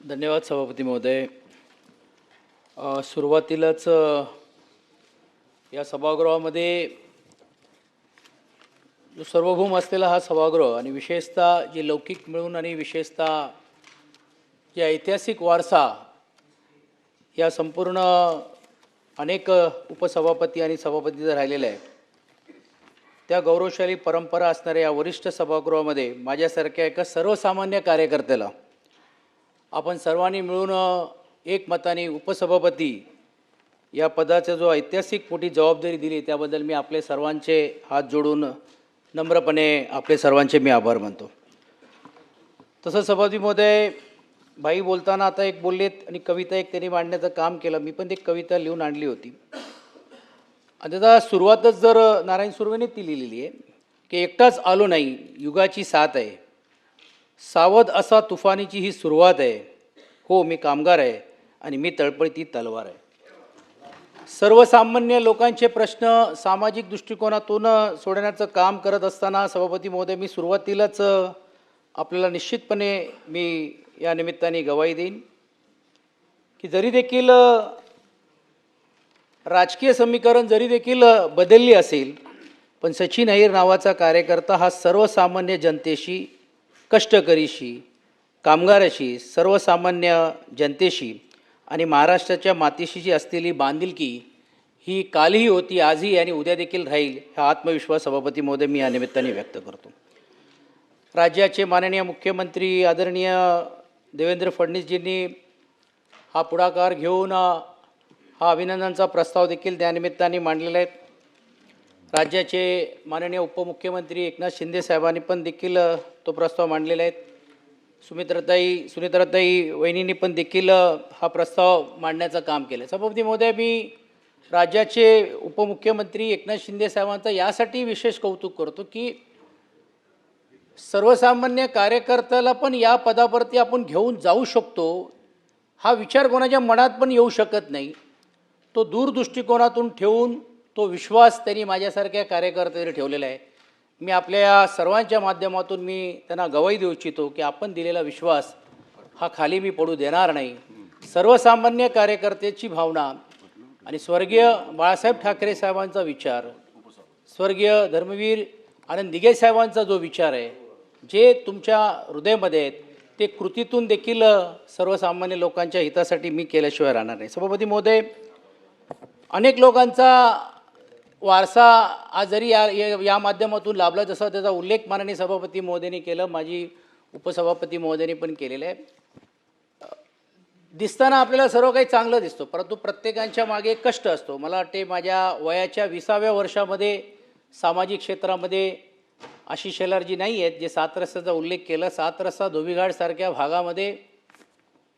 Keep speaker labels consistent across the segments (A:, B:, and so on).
A: धन्यवाद सभापती महोदय. सुरुवातीलाच या सभागृहामध्ये जो सार्वभौम असलेला हा सभागृह आणि विशेषतः जे लौकिक मिळून आणि विशेषतः जे ऐतिहासिक वारसा या संपूर्ण अनेक उपसभापती आणि सभापती जर राहिलेले आहे त्या गौरवशाली परंपरा असणाऱ्या या वरिष्ठ सभागृहामध्ये माझ्यासारख्या एका सर्वसामान्य कार्यकर्त्याला आपण सर्वांनी मिळून एकमताने उपसभापती या पदाचा जो ऐतिहासिक मोठी जबाबदारी दिली त्याबद्दल मी आपले सर्वांचे हात जोडून नम्रपणे आपले सर्वांचे मी आभार मानतो. तसं सभापती महोदय भाई बोलताना आता एक बोललेत आणि कविता एक त्यांनी मांडण्याचं काम केलं. मी पण एक कविता लिहून आणली होती आणि त्याचा सुरुवातच जर नारायण सुर्वेने ती लिहिलेली आहे की एकटाच आलो नाही युगाची साथ आहे, सावध असा तुफानीची ही सुरुवात आहे, हो मी कामगार आहे आणि मी तळपळती तलवार आहे. सर्वसामान्य लोकांचे प्रश्न सामाजिक दृष्टिकोनातून सोडवण्याचं काम करत असताना सभापती महोदय मी सुरुवातीलाच आपल्याला निश्चितपणे मी या निमित्ताने गवाही देईन की जरी देखील राजकीय समीकरण जरी देखील बदलली असेल पण सचिन अहिर नावाचा कार्यकर्ता हा सर्वसामान्य जनतेशी, कष्टकरीशी, कामगाराशी, सर्वसामान्य जनतेशी आणि महाराष्ट्राच्या मातीशी जी असलेली बांधिलकी ही कालही होती, आजही आणि उद्या देखील राहील हा आत्मविश्वास सभापती महोदय मी या निमित्ताने व्यक्त करतो. राज्याचे माननीय मुख्यमंत्री आदरणीय देवेंद्र फडणवीसजींनी हा पुढाकार घेऊन हा अभिनंदनचा प्रस्ताव देखील त्यानिमित्ताने मांडलेला आहे. राज्याचे माननीय उपमुख्यमंत्री एकनाथ शिंदे साहेबांनी पण देखील तो प्रस्ताव मांडलेला आहे. सुनित्राताई वहिनींनी पण देखील हा प्रस्ताव मांडण्याचं काम केलं. सभापती महोदय मी राज्याचे उपमुख्यमंत्री एकनाथ शिंदे साहेबांचं यासाठी विशेष कौतुक करतो की सर्वसामान्य कार्यकर्त्याला पण या पदावरती आपण घेऊन जाऊ शकतो हा विचार कोणाच्या मनात पण येऊ शकत नाही. तो दूरदृष्टिकोनातून ठेवून तो विश्वास त्यांनी माझ्यासारख्या कार्यकर्त्यांनी ठेवलेला आहे. मी आपल्या सर्वांच्या माध्यमातून मी त्यांना गवाही देऊ इच्छितो की आपण दिलेला विश्वास हा खाली मी पडू देणार नाही. सर्वसामान्य कार्यकर्त्याची भावना आणि स्वर्गीय बाळासाहेब ठाकरे साहेबांचा विचार, स्वर्गीय धर्मवीर आनंद दिघे साहेबांचा जो विचार आहे जे तुमच्या हृदयामध्ये आहेत ते कृतीतून देखील सर्वसामान्य लोकांच्या हितासाठी मी केल्याशिवाय राहणार नाही. सभापती महोदय अनेक लोकांचा वारसा आज जरी या माध्यमातून लाभला जसा त्याचा उल्लेख माननीय सभापती महोदयांनी केलं, माझी उपसभापती महोदयांनी पण केलेलं आहे. दिसताना आपल्याला सर्व काही चांगलं दिसतो परंतु प्रत्येकांच्या मागे कष्ट असतो. मला वाटते माझ्या वयाच्या 20व्या वर्षामध्ये सामाजिक क्षेत्रामध्ये आशिष शेलारजी नाही आहेत जे 7 रस्त्याचा उल्लेख केला. 7 रस्ता धोबीघाटसारख्या भागामध्ये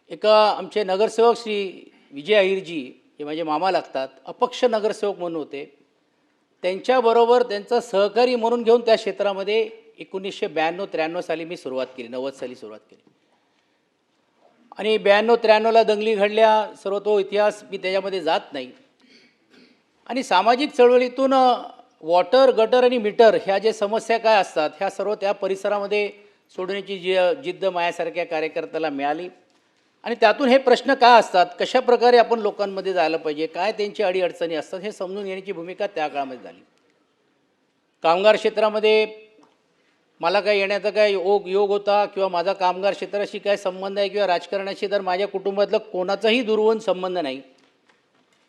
A: एका आमचे नगरसेवक श्री विजय अहिरजी हे माझे मामा लागतात, अपक्ष नगरसेवक म्हणून होते. त्यांच्याबरोबर त्यांचा सहकारी म्हणून घेऊन त्या क्षेत्रामध्ये 1992-93 साली मी सुरुवात केली, 90 साली सुरुवात केली आणि 92-93ला दंगली घडल्या. सर्व तो इतिहास मी त्याच्यामध्ये जात नाही. आणि सामाजिक चळवळीतून वॉटर, गटर आणि मीटर ह्या जे समस्या काय असतात ह्या सर्व त्या परिसरामध्ये सोडवण्याची जिद्द माझ्यासारख्या कार्यकर्त्याला मिळाली. आणि त्यातून हे प्रश्न काय असतात, कशा प्रकारे आपण लोकांमध्ये जायला पाहिजे, काय त्यांची अडीअडचणी असतात हे समजून घेण्याची भूमिका त्या काळामध्ये झाली. कामगार क्षेत्रामध्ये मला काय येण्याचा काय योग होता किंवा माझा कामगार क्षेत्राशी काय संबंध आहे किंवा राजकारणाशी तर माझ्या कुटुंबातलं कोणाचाही दुर्वण संबंध नाही.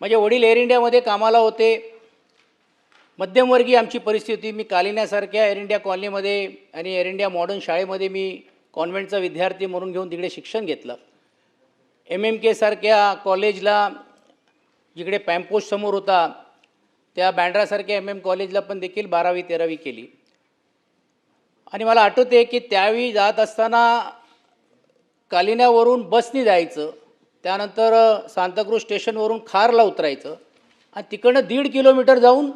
A: माझे वडील एअर इंडियामध्ये कामाला होते. मध्यमवर्गीय आमची परिस्थिती. मी कालिन्यासारख्या एअर इंडिया कॉलनीमध्ये आणि एअर इंडिया मॉडर्न शाळेमध्ये मी कॉन्व्हेंटचा विद्यार्थी म्हणून घेऊन तिकडे शिक्षण घेतलं. MMK सारख्या कॉलेजला जिकडे पॅम्पोस्ट समोर होता त्या बँड्रासारख्या MM कॉलेजला पण देखील 12वी-13वी केली. आणि मला आठवते की त्यावेळी जात असताना कालिन्यावरून बसनी जायचं, त्यानंतर सांताक्रूज स्टेशनवरून खारला उतरायचं आणि तिकडनं 1.5 किलोमीटर जाऊन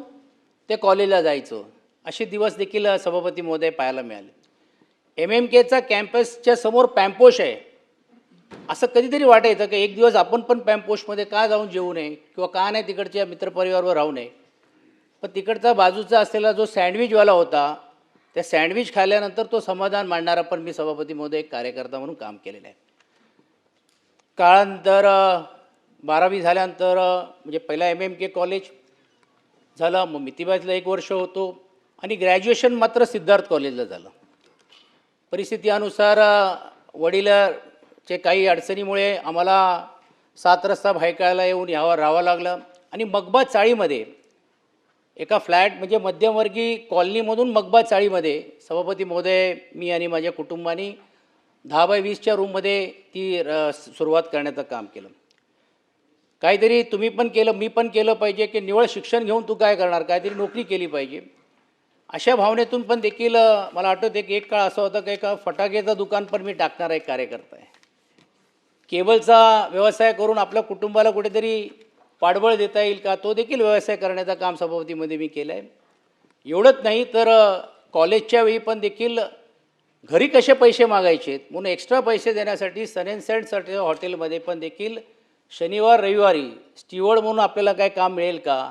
A: ते कॉलेजला जायचं. असे दिवस देखील सभापती महोदय पाहायला मिळाले. MMKचा कॅम्पसच्या समोर पॅम्पोस्ट आहे. असं कधीतरी वाटायचं की एक दिवस आपण पण पॅम्पोस्टमध्ये का जाऊन जेवू नये किंवा का नाही तिकडच्या मित्रपरिवारावर राहू नये. पण तिकडचा बाजूचा असलेला जो सँडविचवाला होता त्या सँडविच खाल्ल्यानंतर तो समाधान मांडणारा पण मी सभापती महोदय एक कार्यकर्ता म्हणून काम केलेलं आहे. काळानंतर 12वी झाल्यानंतर म्हणजे पहिला MMK कॉलेज झालं, मग मितीबाईतलं 1 वर्ष होतो आणि ग्रॅज्युएशन मात्र सिद्धार्थ कॉलेजला झालं. परिस्थितीनुसार वडिलांचे काही अडचणीमुळे आम्हाला 7 रस्ता भायखळ्याला येऊन राहावं लागलं आणि मगबा चाळीमध्ये एका फ्लॅट म्हणजे मध्यमवर्गीय कॉलनीमधून मगबा चाळीमध्ये सभापती महोदय, मी आणि माझ्या कुटुंबाने 10x20च्या रूममध्ये ती सुरुवात करण्याचं काम केलं. काहीतरी तुम्ही पण केलं, मी पण केलं पाहिजे की निवळ शिक्षण घेऊन तू काय करणार, काहीतरी नोकरी केली पाहिजे. अशा भावनेतून पण देखील मला आठवते की एक काळ असा होता की एका फटाक्याचं दुकान पण मी टाकणारा एक कार्यकर्ता आहे. केबलचा व्यवसाय करून आपल्या कुटुंबाला कुठेतरी पाठबळ देता येईल का, तो देखील व्यवसाय करण्याचं काम सभापतीमध्ये मी केलं आहे. एवढंच नाही तर कॉलेजच्या वेळी पण देखील घरी कसे पैसे मागायचे म्हणून एक्स्ट्रा पैसे देण्यासाठी सन अँड सन्स हॉटेलमध्ये पण देखील शनिवार रविवारी स्टीवर्ड म्हणून आपल्याला काय काम मिळेल का,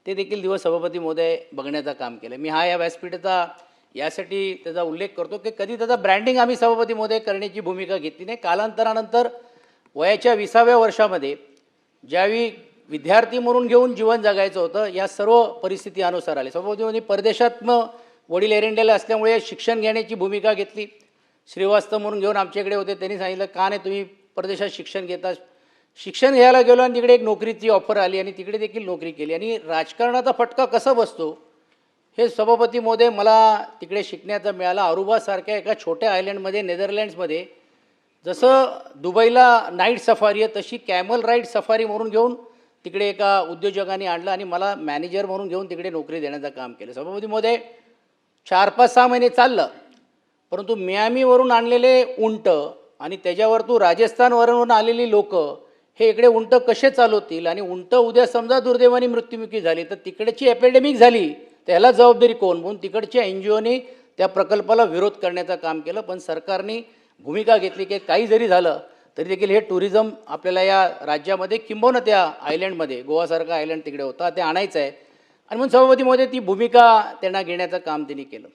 A: ते देखील दिवस सभापती महोदय बघण्याचं काम केलं. मी या व्यासपीठाचा यासाठी त्याचा उल्लेख करतो की कधी त्याचा ब्रँडिंग आम्ही सभापती महोदय करण्याची भूमिका घेतली नाही. कालांतरानंतर वयाच्या 20व्या वर्षामध्ये ज्यावेळी विद्यार्थी म्हणून घेऊन जीवन जगायचं होतं, या सर्व परिस्थिती अनुसार आले. सभापतीमध्ये परदेशात वडील एरंडेला असल्यामुळे शिक्षण घेण्याची भूमिका घेतली. श्रीवास्तव म्हणून घेऊन आमच्याकडे होते, त्यांनी सांगितलं का नाही तुम्ही परदेशात शिक्षण घेता. शिक्षण घ्यायला गेलो आणि तिकडे एक नोकरीची ऑफर आली आणि तिकडे देखील नोकरी केली. आणि राजकारणाचा फटका कसा बसतो हे सभापती महोदय मला तिकडे शिकण्याचा मिळाला. अरुबासारख्या एका छोट्या आयलंडमध्ये नेदरलँड्समध्ये जसं दुबईला नाईट सफारी आहे तशी कॅमल राईड सफारी म्हणून घेऊन तिकडे एका उद्योजकाने आणलं आणि मला मॅनेजर म्हणून घेऊन तिकडे नोकरी देण्याचं काम केलं. सभापती महोदय 4-5-6 महिने चाललं, परंतु मियामीवरून आणलेले उंट आणि त्याच्यावर तू राजस्थानवरून आलेली लोक हे इकडे उंट कसे चालवतील आणि उंट उद्या समजा दुर्दैवाने मृत्युमुखी झाली तर तिकडची एपिडेमिक झाली तर ह्याला जबाबदारी कोण म्हणून तिकडच्या NGOने त्या प्रकल्पाला विरोध करण्याचं काम केलं. पण सरकारने भूमिका घेतली की काही जरी झालं तरी देखील हे टुरिझम आपल्याला या राज्यामध्ये किंबहुना त्या आयलंडमध्ये गोवासारखा आयलंड तिकडे होता ते आणायचं आहे. आणि म्हणून सभापतीमध्ये ती भूमिका त्यांना घेण्याचं काम त्यांनी केलं.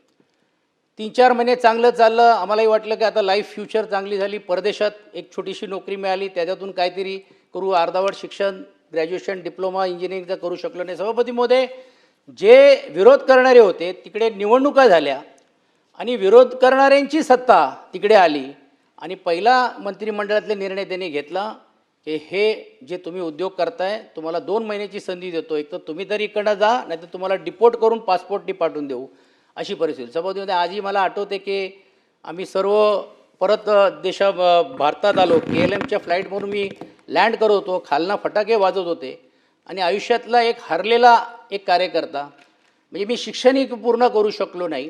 A: 3-4 महिने चांगलं चाललं. आम्हालाही वाटलं की आता लाईफ फ्युचर चांगली झाली. परदेशात एक छोटीशी नोकरी मिळाली, त्याच्यातून काहीतरी करू. अर्धावट शिक्षण, ग्रॅज्युएशन, डिप्लोमा, इंजिनिअरिंगचं करू शकलो नाही. सभापती महोदय जे विरोध करणारे होते तिकडे निवडणुका झाल्या आणि विरोध करणाऱ्यांची सत्ता तिकडे आली आणि पहिला मंत्रिमंडळातले निर्णय त्यांनी घेतला की हे जे तुम्ही उद्योग करताय तुम्हाला 2 महिन्याची संधी देतो, एक तर तुम्ही तरी इकडनं जा नाही तर तुम्हाला डिपोर्ट करून पासपोर्टनी पाठवून देऊ, अशी परिस्थिती. सभापतीमध्ये आजही मला आठवते की आम्ही सर्व परत भारतात आलो. KLMच्या फ्लाईटवरून मी लँड करत होतो, खालना फटाके वाजत होते आणि आयुष्यातला एक हरलेला एक कार्यकर्ता म्हणजे मी शिक्षणही पूर्ण करू शकलो नाही,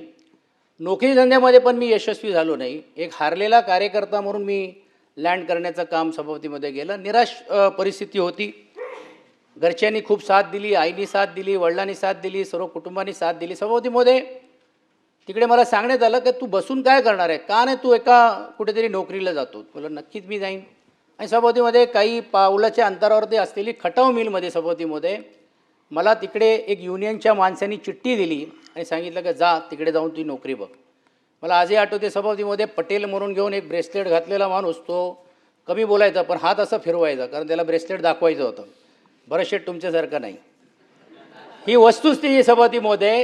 A: नोकरी धंद्यामध्ये पण मी यशस्वी झालो नाही, एक हारलेला कार्यकर्ता म्हणून मी लँड करण्याचं काम सभापतीमध्ये गेलं. निराश परिस्थिती होती. घरच्यांनी खूप साथ दिली, आईनी साथ दिली, वडिलांनी साथ दिली, सर्व कुटुंबांनी साथ दिली. सभापतीमध्ये तिकडे मला सांगण्यात आलं की तू बसून काय करणार आहे, का नाही तू एका कुठेतरी नोकरीला जातो. मला नक्कीच मी जाईन. आणि सभापतीमध्ये काही पावलाच्या अंतरावरती असलेली खटाव मिलमध्ये सभापतीमध्ये मला तिकडे एक युनियनच्या माणसांनी चिठ्ठी दिली आणि सांगितलं की जा तिकडे जाऊन तू नोकरी बघ. मला आजही आठवते सभापतीमध्ये पटेल म्हणून घेऊन एक ब्रेसलेट घातलेला माणूस, तो कमी बोलायचा पण हात असा फिरवायचा कारण त्याला ब्रेसलेट दाखवायचं होतं. बरं शेठ तुमच्यासारखं नाही. ही वस्तुस्थिती सभापतीमध्ये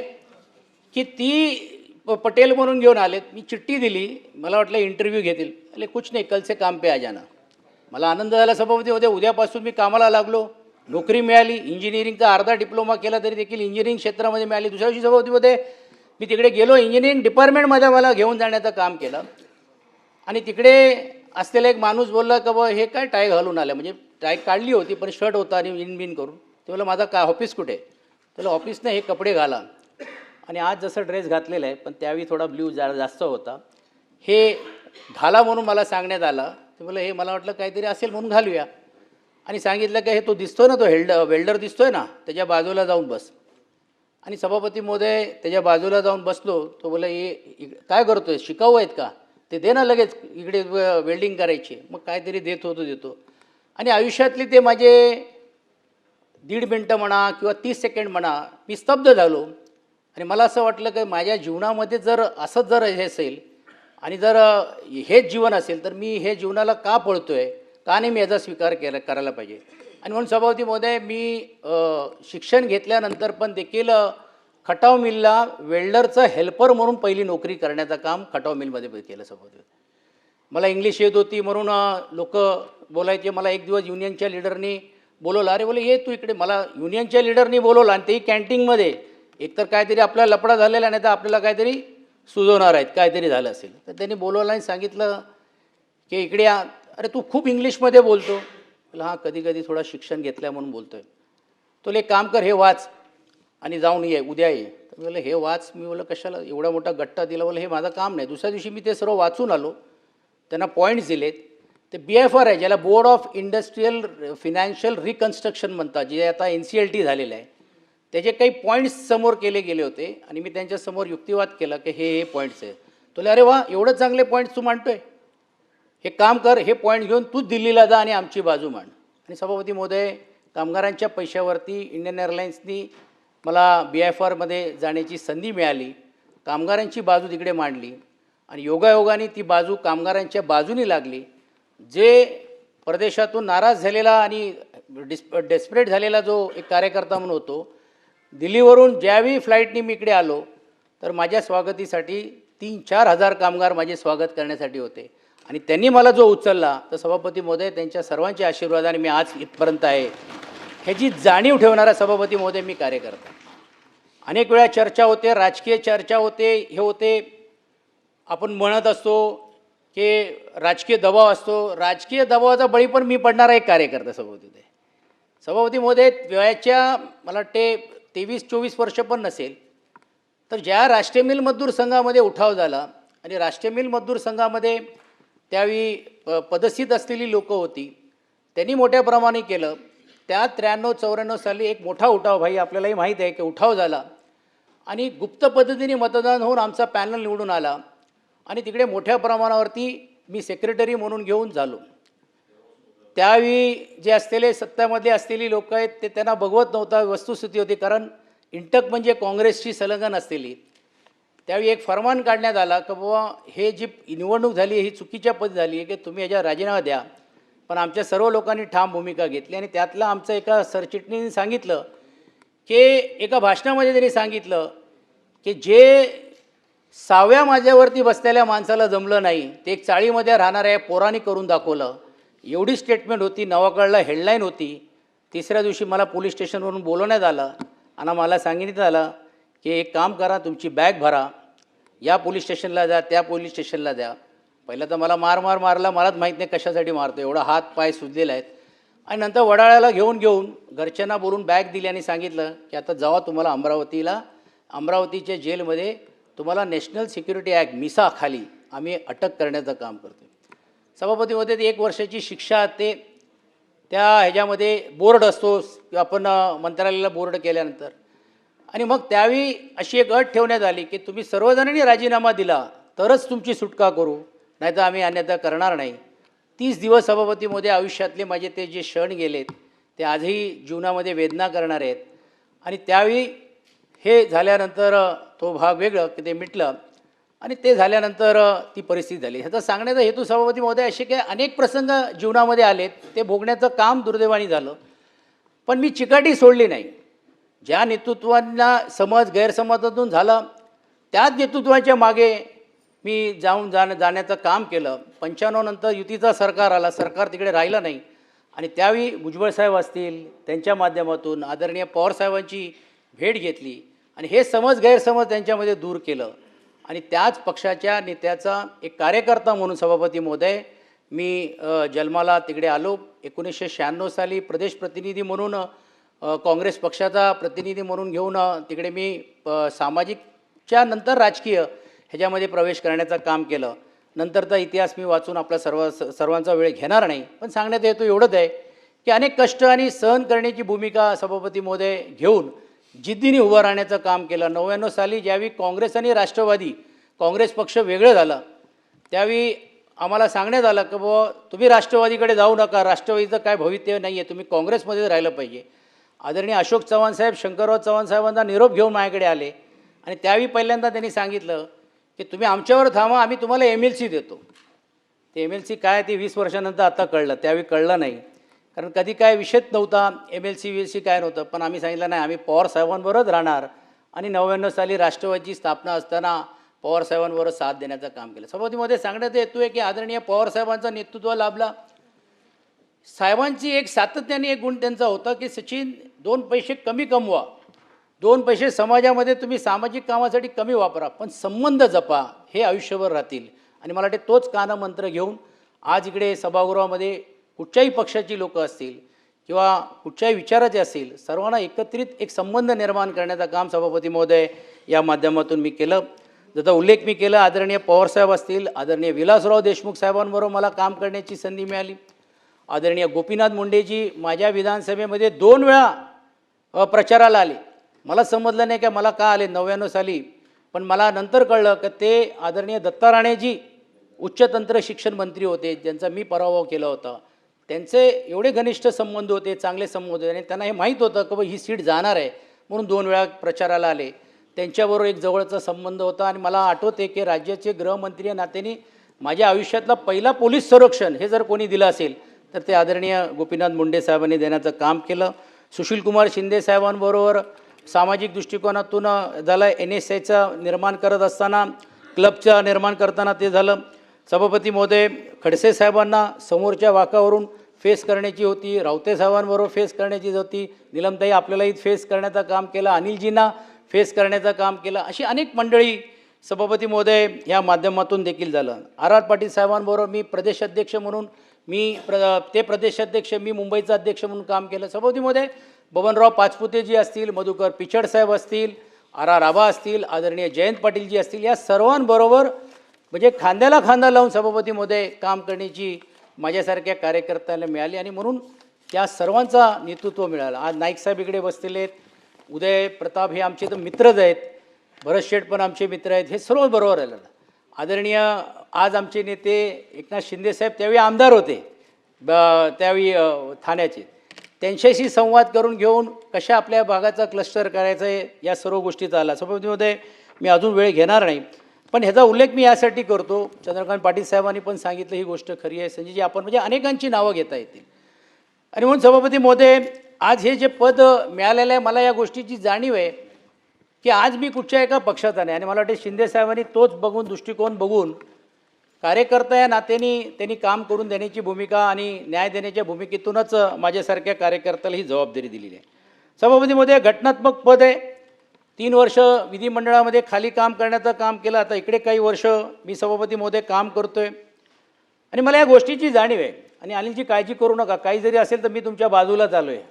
A: की ती पटेल म्हणून घेऊन आलेत. मी चिठ्ठी दिली, मला वाटलं इंटरव्ह्यू घेतील. अरे कुछ नाही, कल से काम पे आ जाना. मला आनंद झाला सभापतीमध्ये. उद्यापासून मी कामाला लागलो, नोकरी मिळाली. इंजिनिअरिंगचा अर्धा डिप्लोमा केला तरी देखील इंजिनिअरिंग क्षेत्रामध्ये मिळाली. दुसऱ्या दिवशी सभापतीमध्ये मी तिकडे गेलो, इंजिनिअरिंग डिपार्टमेंटमध्ये मला घेऊन जाण्याचं काम केलं. आणि तिकडे असलेला एक माणूस बोलला का बा हे काय टाय घालून आलं, म्हणजे टाय काढली होती पण शर्ट होता आणि इन करून. ते मला माझा काय ऑफिस कुठे, त्याला ऑफिस नाही हे कपडे घाला. आणि आज जसं ड्रेस घातलेला आहे पण त्यावेळी थोडा ब्ल्यू जास्त होता, हे घाला म्हणून मला सांगण्यात आलं. ते बोला हे मला वाटलं काहीतरी असेल म्हणून घालूया. आणि सांगितलं की हे तो दिसतोय ना, तो वेल्डर दिसतोय ना, त्याच्या बाजूला जाऊन बस. आणि सभापती महोदय त्याच्या बाजूला जाऊन बसलो. तो बोला हे काय करतोय, शिकाऊ आहेत का, ते दे ना लगेच, इकडे वेल्डिंग करायची. मग काहीतरी देतो. आणि आयुष्यातली ते माझे 1.5 मिनटं म्हणा किंवा 30 सेकंड म्हणा मी स्तब्ध झालो. आणि मला असं वाटलं की माझ्या जीवनामध्ये जर असंच जर हे असेल आणि जर हेच जीवन असेल तर मी हे जीवनाला का पळतोय. का नाही मी याचा स्वीकार करायला पाहिजे. आणि म्हणून सभापती महोदय, मी शिक्षण घेतल्यानंतर पण देखील खटाव मिलला वेल्डरचं हेल्पर म्हणून पहिली नोकरी करण्याचं काम खटाव मिलमध्ये केलं सभापती. मला इंग्लिश येत होती म्हणून लोक बोलायचे. मला एक दिवस युनियनच्या लीडरनी बोलवलं. अरे बोले ये तू इकडे. मला युनियनच्या लीडरनी बोलवलं आणि तेही कॅन्टीनमध्ये. एकतर काहीतरी आपल्याला लफडा झालेला, नाही तर आपल्याला काहीतरी सुचवणार आहेत, काहीतरी झालं असेल. तर त्यांनी बोलवलं आणि सांगितलं की इकडे या. अरे तू खूप इंग्लिशमध्ये बोलतो. म्हटलं हां, कधी कधी थोडा शिक्षण घेतलं म्हणून बोलतो आहे. तो एक काम कर, हे वाच आणि जाऊन ये, उद्या ये. तर बोललं हे वाच. मी बोललं कशाला, एवढा मोठा गट्टा दिला. बोललं हे माझं काम नाही. दुसऱ्या दिवशी मी ते सर्व वाचून आलो, त्यांना पॉईंट्स दिलेत. ते BFR आहे, ज्याला board of industrial financial reconstruction म्हणतात, जे आता NCLT झालेलं आहे. त्याचे काही पॉईंट्स समोर केले गेले होते आणि मी त्यांच्यासमोर युक्तिवाद केला की हे पॉईंट्स आहे. तो अरे वा, एवढं चांगले पॉईंट्स तू मांडतोय. हे काम कर, हे पॉईंट घेऊन तूच दिल्लीला जा आणि आमची बाजू मांड. आणि सभापती महोदय, कामगारांच्या पैशावरती इंडियन एअरलाइन्सनी मला BFRमध्ये जाण्याची संधी मिळाली. कामगारांची बाजू तिकडे मांडली आणि योगायोगाने ती बाजू कामगारांच्या बाजूनी लागली. जे परदेशातून नाराज झालेला आणि डेस्परेट झालेला जो एक कार्यकर्ता म्हणून होतो, दिल्लीवरून ज्यावेळी फ्लाईटनी मी इकडे आलो तर माझ्या स्वागतीसाठी 3-4 हजार कामगार माझे स्वागत करण्यासाठी होते. आणि त्यांनी मला जो उचलला, तर सभापती महोदय, त्यांच्या सर्वांच्या आशीर्वादाने मी आज इथपर्यंत आहे. ह्याची जाणीव ठेवणारा सभापती महोदय मी कार्यकर्ता. अनेक वेळा चर्चा होते, राजकीय चर्चा होते, हे होते. आपण म्हणत असतो की राजकीय दबाव असतो. राजकीय दबावाचा बळी पण मी पडणारा एक कार्यकर्ता सभापती महोदय. सभापती महोदय, वयाच्या मला वाटते 23-24 वर्ष पण नसेल, तर ज्या राष्ट्रीय मिल मजदूर संघामध्ये उठाव झाला आणि राष्ट्रीय मिल मजदूर संघामध्ये त्यावेळी पदस्थित असलेली लोकं होती, त्यांनी मोठ्या प्रमाणे केलं. त्या 93-94 साली एक मोठा उठाव, भाई आपल्यालाही माहीत आहे की उठाव झाला आणि गुप्त पद्धतीने मतदान होऊन आमचा पॅनल निवडून आला आणि तिकडे मोठ्या प्रमाणावरती मी सेक्रेटरी म्हणून घेऊन झालो. त्यावेळी जे असलेले सत्तामध्ये असलेली लोक आहेत ते त्यांना बघवत नव्हता, वस्तुस्थिती होती. कारण इंटक म्हणजे काँग्रेसची संलग्न असलेली. त्यावेळी एक फरमान काढण्यात आला की बाबा हे जी निवडणूक झाली ही चुकीच्या पद्धत झाली आहे की तुम्ही याच्या राजीनामा द्या. पण आमच्या सर्व लोकांनी ठाम भूमिका घेतली आणि त्यातलं आमचं एका सरचिटणीने सांगितलं की एका भाषणामध्ये त्यांनी सांगितलं की जे 6व्या माझ्यावरती बसलेल्या माणसाला जमलं नाही ते एक चाळीमध्ये राहणाऱ्या पोरांनी करून दाखवलं. एवढी स्टेटमेंट होती, नवाकळला हेडलाईन होती. तिसऱ्या दिवशी मला पोलीस स्टेशनवरून बोलवण्यात आलं आणि मला सांगितलं आलं की एक काम करा, तुमची बॅग भरा, या पोलीस स्टेशनला जा, त्या पोलीस स्टेशनला द्या. पहिलं तर मला मारला, मलाच माहीत नाही कशासाठी मारतो, एवढा हात पाय सुजलेला आहेत. आणि नंतर वडाळ्याला घेऊन घरच्यांना बोलून बॅग दिली आणि सांगितलं की आता जावा, तुम्हाला अमरावतीच्या जेलमध्ये तुम्हाला नॅशनल सिक्युरिटी ॲक्ट मिसा खाली आम्ही अटक करण्याचं काम करतो. सभापती होते, ते 1 वर्षाची शिक्षा. ते त्या ह्याच्यामध्ये बोर्ड असतो, आपण मंत्रालयाला बोर्ड केल्यानंतर. आणि मग त्यावेळी अशी एक अट ठेवण्यात आली की तुम्ही सर्वजणांनी राजीनामा दिला तरच तुमची सुटका करू, नाही तर आम्ही अन्यथा करणार नाही. 30 दिवस सभापती महोदय, आयुष्यातले माझे ते जे क्षण गेलेत ते आजही जीवनामध्ये वेदना करणार आहेत. आणि त्यावेळी हे झाल्यानंतर तो भाग वेगळं की ते मिटलं आणि ते झाल्यानंतर ती परिस्थिती झाली. ह्याचा सांगण्याचा हेतू सभापती महोदय असे काही अनेक प्रसंग जीवनामध्ये आलेत, ते भोगण्याचं काम दुर्दैवाने झालं. पण मी चिकाटी सोडली नाही. ज्या नेतृत्वांना गैरसमजातून झालं त्याच नेतृत्वाच्या मागे मी जाण्याचं काम केलं. 95 नंतर युतीचा सरकार आला, सरकार तिकडे राहिलं नाही. आणि त्यावेळी भुजबळ साहेब असतील, त्यांच्या माध्यमातून आदरणीय पवारसाहेबांची भेट घेतली आणि हे गैरसमज त्यांच्यामध्ये दूर केलं. आणि त्याच पक्षाच्या नेत्याचा एक कार्यकर्ता म्हणून सभापती महोदय मी जन्माला तिकडे आलो. 1996 साली प्रदेश प्रतिनिधी म्हणून, काँग्रेस पक्षाचा प्रतिनिधी म्हणून घेऊन तिकडे मी सामाजिकच्या नंतर राजकीय ह्याच्यामध्ये प्रवेश करण्याचं काम केलं. नंतरचा इतिहास मी वाचून आपला सर्वांचा वेळ घेणार नाही, पण सांगण्यात येतो एवढंच आहे की अनेक कष्ट आणि सहन करण्याची भूमिका सभापती महोदय घेऊन जिद्दीने उभं राहण्याचं काम केलं. 99 साली ज्यावेळी काँग्रेस आणि राष्ट्रवादी, काँग्रेस पक्ष वेगळं झालं, त्यावेळी आम्हाला सांगण्यात आलं की बाबा तुम्ही राष्ट्रवादीकडे जाऊ नका, राष्ट्रवादीचं काय भवितव्य नाही आहे, तुम्ही काँग्रेसमध्ये राहिलं पाहिजे. आदरणीय अशोक चव्हाण साहेब, शंकरराव चव्हाण साहेबांचा निरोप घेऊन माझ्याकडे आले आणि त्यावेळी पहिल्यांदा त्यांनी सांगितलं की तुम्ही आमच्यावर थांबा, आम्ही तुम्हाला MLC देतो. ते MLC काय ते 20 वर्षानंतर आता कळलं, त्यावेळी कळलं नाही. कारण कधी काय विषयच नव्हता, MLC काय नव्हतं. पण आम्ही सांगितलं नाही, आम्ही पवार साहेबांबरोबरच राहणार आणि 99 साली राष्ट्रवादीची स्थापना असताना पवार साहेबांबरोबर साथ देण्याचं काम केलं. सभापतीमध्ये सांगण्यात येतोय की आदरणीय पवार साहेबांचं नेतृत्व लाभला. साहेबांची एक सातत्याने एक गुण त्यांचा होता की सचिन 2 पैसे कमी कमवा, 2 पैसे समाजामध्ये तुम्ही सामाजिक कामासाठी कमी वापरा, पण संबंध जपा, हे आयुष्यभर राहतील. आणि मला वाटते तोच कानमंत्र घेऊन आज इकडे सभागृहामध्ये कुठच्याही पक्षाची लोक असतील किंवा कुठच्याही विचाराचे असतील, सर्वांना एकत्रित एक संबंध निर्माण करण्याचं काम सभापती महोदय या माध्यमातून मी केलं. जसा उल्लेख मी केला, आदरणीय पवारसाहेब असतील, आदरणीय विलासराव देशमुख साहेबांबरोबर मला काम करण्याची संधी मिळाली. आदरणीय गोपीनाथ मुंडेजी माझ्या विधानसभेमध्ये 2 वेळा प्रचाराला आले. मला समजलं नाही की मला का आले 99 साली, पण मला नंतर कळलं की ते आदरणीय दत्ता राणेजी उच्चतंत्र शिक्षण मंत्री होते, ज्यांचा मी पराभव केला होता. त्यांचे एवढे घनिष्ठ संबंध होते, चांगले संबंध होते आणि त्यांना हे माहीत होतं की ही सीट जाणार आहे, म्हणून 2 वेळा प्रचाराला आले. त्यांच्याबरोबर एक जवळचा संबंध होता आणि मला आठवते की राज्याचे गृहमंत्री या नात्याने माझ्या आयुष्यातला पहिला पोलीस संरक्षण हे जर कोणी दिलं असेल तर ते आदरणीय गोपीनाथ मुंडे साहेबांनी देण्याचं काम केलं. सुशीलकुमार शिंदे साहेबांबरोबर सामाजिक दृष्टिकोनातून झालं, NSAचं निर्माण करत असताना, क्लबचं निर्माण करताना ते झालं. सभापती महोदय, खडसे साहेबांना समोरच्या वाकावरून फेस करण्याची होती, रावते साहेबांबरोबर फेस करण्याची होती, निलमताई आपल्यालाही फेस करण्याचं काम केलं, अनिलजींना फेस करण्याचं काम केलं. अशी अनेक मंडळी सभापती महोदय या माध्यमातून देखील झालं. R पाटील साहेबांबरोबर मी प्रदेशाध्यक्ष म्हणून ते प्रदेशाध्यक्ष, मी मुंबईचा अध्यक्ष म्हणून काम केलं. सभापती महोदय, बबनराव पाचपुतेजी असतील, मधुकर पिचड साहेब असतील, R आबा असतील, आदरणीय जयंत पाटीलजी असतील, या सर्वांबरोबर म्हणजे खांद्याला खांदा लावून सभापती महोदय काम करण्याची माझ्यासारख्या कार्यकर्त्याला मिळाली आणि म्हणून त्या सर्वांचा नेतृत्व मिळालं. आज नाईक साहेब इकडे बसलेले आहेत, उदय प्रताप हे आमचे तर मित्रच आहेत, भरत शेठ पण आमचे मित्र आहेत, हे सर्व बरोबर राहिलं. आदरणीय आज आमचे नेते एकनाथ शिंदे साहेब त्यावेळी आमदार होते, त्यावेळी ठाण्याचे, त्यांच्याशी संवाद करून घेऊन कशा आपल्या भागाचा क्लस्टर करायचं आहे या सर्व गोष्टी चालला. सभापतीमध्ये मी अजून वेळ घेणार नाही, पण ह्याचा उल्लेख मी यासाठी करतो, चंद्रकांत पाटील साहेबांनी पण सांगितलं ही गोष्ट खरी आहे. संजयजी आपण म्हणजे अनेकांची नावं घेता येतील आणि म्हणून सभापती महोदय, आज हे जे पद मिळालेलं आहे, मला या गोष्टीची जाणीव आहे की आज मी कुठच्या एका पक्षाचा नाही आणि मला वाटते शिंदे साहेबांनी तोच बघून, दृष्टिकोन बघून कार्यकर्ता या नात्याने त्यांनी काम करून देण्याची भूमिका आणि न्याय देण्याच्या भूमिकेतूनच माझ्यासारख्या कार्यकर्त्याला ही जबाबदारी दिलेली आहे. सभापती महोदय, घटनात्मक पद आहे. 3 वर्ष विधिमंडळामध्ये खाली काम करण्याचं काम केलं, आता इकडे काही वर्ष मी सभापती महोदय काम करतो आहे आणि मला या गोष्टीची जाणीव आहे. आणि अनिलजी काळजी करू नका, काही जरी असेल तर मी तुमच्या बाजूलाच आलो आहे.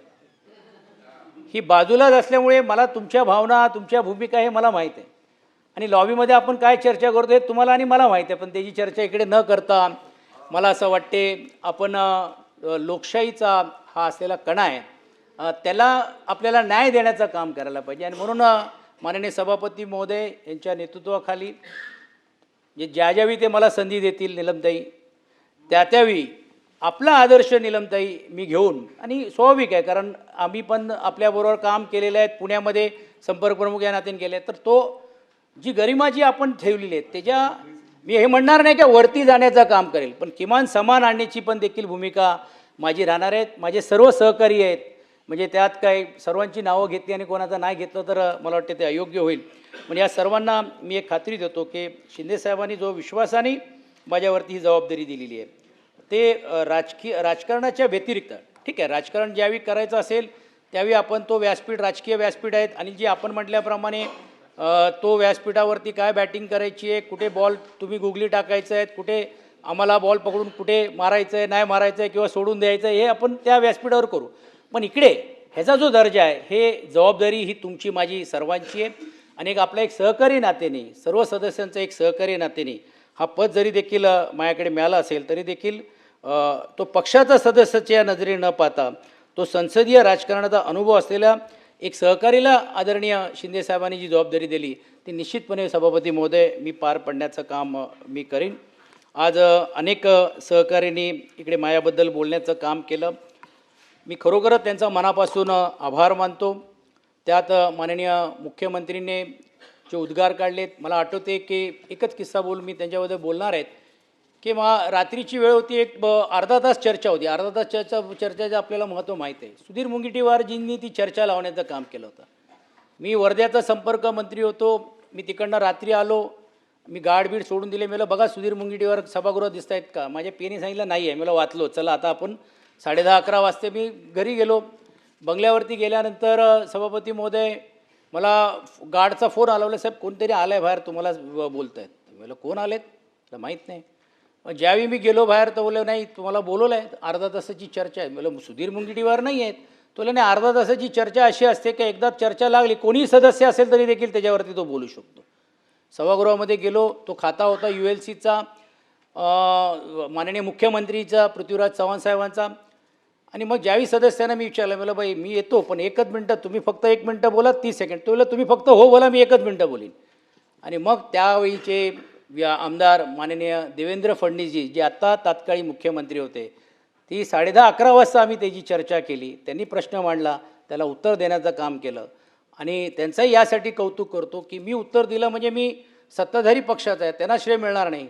A: ही बाजूलाच असल्यामुळे मला तुमच्या भावना, तुमच्या भूमिका हे मला माहीत आहे आणि लॉबीमध्ये आपण काय चर्चा करतो हे तुम्हाला आणि मला माहीत आहे. पण त्याची चर्चा इकडे न करता मला असं वाटते आपण लोकशाहीचा हा असलेला कणा आहे, त्याला आपल्याला न्याय देण्याचं काम करायला पाहिजे. आणि म्हणून माननीय सभापती महोदय यांच्या नेतृत्वाखाली जे ज्यावेळी ते मला संधी देतील निलमताई, त्यावेळी आपला आदर्श निलमताई मी घेऊन, आणि स्वाभाविक आहे कारण आम्ही पण आपल्याबरोबर काम केलेलं आहे, पुण्यामध्ये संपर्क प्रमुख या नात्याने केले, तर तो जी गरिमा जी आपण ठेवलेली आहे त्याच्या मी हे म्हणणार नाही की वरती जाण्याचं काम करेल, पण किमान समान आणण्याची पण देखील भूमिका माझी राहणार आहेत. माझे सर्व सहकारी आहेत, म्हणजे त्यात काय सर्वांची नावं घेतली आणि कोणाचं नाही घेतलं तर मला वाटतं ते अयोग्य होईल. म्हणजे या सर्वांना मी एक खात्री देतो की शिंदेसाहेबांनी जो विश्वासाने माझ्यावरती ही जबाबदारी दिलेली आहे ते राजकारणाच्या व्यतिरिक्त, ठीक आहे, राजकारण ज्यावेळी करायचं असेल त्यावेळी आपण तो व्यासपीठ, राजकीय व्यासपीठ आहेत आणि जी आपण म्हटल्याप्रमाणे तो व्यासपीठावरती काय बॅटिंग करायची आहे, कुठे बॉल तुम्ही गुगली टाकायचं आहे, कुठे आम्हाला बॉल पकडून कुठे मारायचं आहे, नाही मारायचं आहे किंवा सोडून द्यायचं आहे, हे आपण त्या व्यासपीठावर करू. पण इकडे ह्याचा जो दर्जा आहे, हे जबाबदारी ही तुमची माझी सर्वांची आहे आणि एक आपला एक सहकारी नात्याने, सर्व सदस्यांचा एक सहकारी नात्याने हा पद जरी देखील माझ्याकडे मिळाला असेल तरी देखील तो पक्षाचा सदस्याच्या नजरेने न पाहता तो संसदीय राजकारणाचा अनुभव असलेल्या एक सहकारीला आदरणीय शिंदेसाहेबांनी जी जबाबदारी दिली ती निश्चितपणे सभापती महोदय मी पार पाडण्याचं काम मी करीन. आज अनेक सहकाऱ्यांनी इकडे माझ्याबद्दल बोलण्याचं काम केलं, मी खरोखरच त्यांचा मनापासून आभार मानतो. त्यात माननीय मुख्यमंत्रीने जे उद्गार काढलेत, मला आठवते की एकच किस्सा बोलून मी त्यांच्याबद्दल बोलणार आहेत की रात्रीची वेळ होती, एक अर्धा तास चर्चा होती. अर्धा तास चर्चेचं आपल्याला महत्त्व माहीत आहे. सुधीर मुनगंटीवारजींनी ती चर्चा लावण्याचं काम केलं होतं. मी वर्ध्याचा संपर्क मंत्री होतो. मी तिकडनं रात्री आलो, मी गाडबीड सोडून दिले. मला बघा सुधीर मुनगंटीवार सभागृहात दिसत आहेत का? माझ्या पेनी सांगितलं नाही आहे. मला वाचलो, चला आता आपण 10:30-11 वाजता मी घरी गेलो. बंगल्यावरती गेल्यानंतर सभापती महोदय मला गार्डचा फोन आला, साहेब कोणतरी आलं आहे बाहेर, तुम्हाला बोलत आहेत. मला कोण आलेत मला माहीत नाही. ज्यावेळी मी गेलो बाहेर तर बोलले नाही तुम्हाला बोलवलं आहे, अर्धा तासाची चर्चा आहे. मला सुधीर मुनगंटीवार नाही आहेत. तो नाही, अर्धा तासाची चर्चा अशी असते की एकदा चर्चा लागली, कोणीही सदस्य असेल तरी देखील त्याच्यावरती तो बोलू शकतो. सभागृहामध्ये गेलो, तो खाता होता ULCचा माननीय मुख्यमंत्रीचा पृथ्वीराज चव्हाण साहेबांचा. आणि मग ज्यावेळी सदस्यांना मी विचारलं, मला बाई मी येतो पण 1 मिनटं, तुम्ही फक्त 1 मिनटं बोला 30 सेकंड. तो तुम्ही फक्त हो बोला, मी 1 मिनटं बोलीन. आणि मग त्यावेळीचे आमदार माननीय देवेंद्र फडणवीसजी जे आत्ता तात्काळी मुख्यमंत्री होते, ती 10:30-11 वाजता आम्ही त्याची चर्चा केली. त्यांनी प्रश्न मांडला, त्याला उत्तर देण्याचं काम केलं. आणि त्यांचंही यासाठी कौतुक करतो की मी उत्तर दिलं म्हणजे मी सत्ताधारी पक्षाचा आहे, त्यांना श्रेय मिळणार नाही.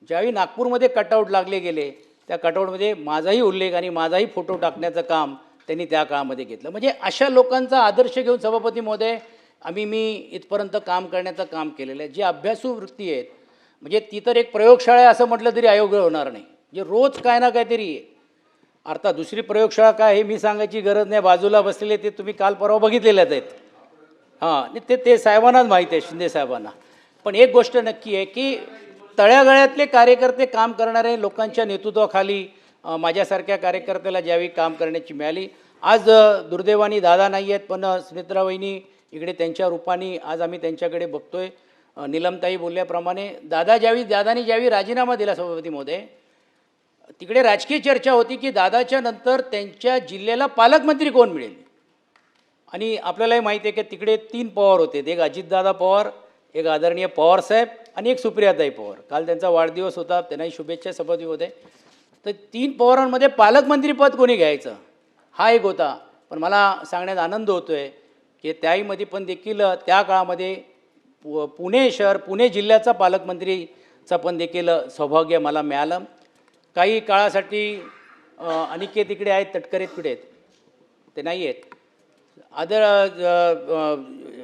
A: ज्यावेळी नागपूरमध्ये कटआउट लागले गेले, त्या कटआउटमध्ये माझाही उल्लेख आणि माझाही फोटो टाकण्याचं काम त्यांनी त्या काळामध्ये घेतलं. म्हणजे अशा लोकांचा आदर्श घेऊन सभापती महोदय मी इथपर्यंत काम करण्याचं काम केलेलं आहे. जी अभ्यासू वृत्ती आहेत, म्हणजे ती तर एक प्रयोगशाळा आहे असं म्हटलं तरी अयोग्य होणार नाही. जे रोज काय ना काहीतरी आहे. अर्थात दुसरी प्रयोगशाळा काय हे मी सांगायची गरज नाही, बाजूला बसलेले ते तुम्ही काल परवा बघितलेल्याच आहेत. हां, ते साहेबांनाच माहिती आहे, शिंदे साहेबांना. पण एक गोष्ट नक्की आहे की तळागाळातले कार्यकर्ते काम करणारे लोकांच्या नेतृत्वाखाली माझ्यासारख्या कार्यकर्त्याला ज्यावेळी काम करण्याची मिळाली. आज दुर्दैवानी दादा नाही आहेत, पण सुमित्रा वहिनी इकडे त्यांच्या रूपाने आज आम्ही त्यांच्याकडे बघतोय. नीलमताई बोलल्याप्रमाणे दादानी ज्यावेळी राजीनामा दिला सभापती महोदय, तिकडे राजकीय चर्चा होती की दादाच्या नंतर त्यांच्या जिल्ह्याला पालकमंत्री कोण मिळेल. आणि आपल्यालाही माहिती आहे की तिकडे 3 पवार होते, एक अजितदादा पवार, एक आदरणीय पवारसाहेब आणि एक सुप्रियाताई पवार. काल त्यांचा वाढदिवस होता, त्यांनाही शुभेच्छा सभापती महोदय. तर 3 पवारांमध्ये पालकमंत्रीपद कोणी घ्यायचं हा एक होता. पण मला सांगण्यात आनंद होतो आहे की त्याहीमध्ये पण देखील त्या काळामध्ये पुणे जिल्ह्याचा पालकमंत्रीचा पण देखील सौभाग्य मला मिळालं. काही काळासाठी अनिकेत इकडे आहेत, तटकरे कुठे आहेत ते नाही आहेत.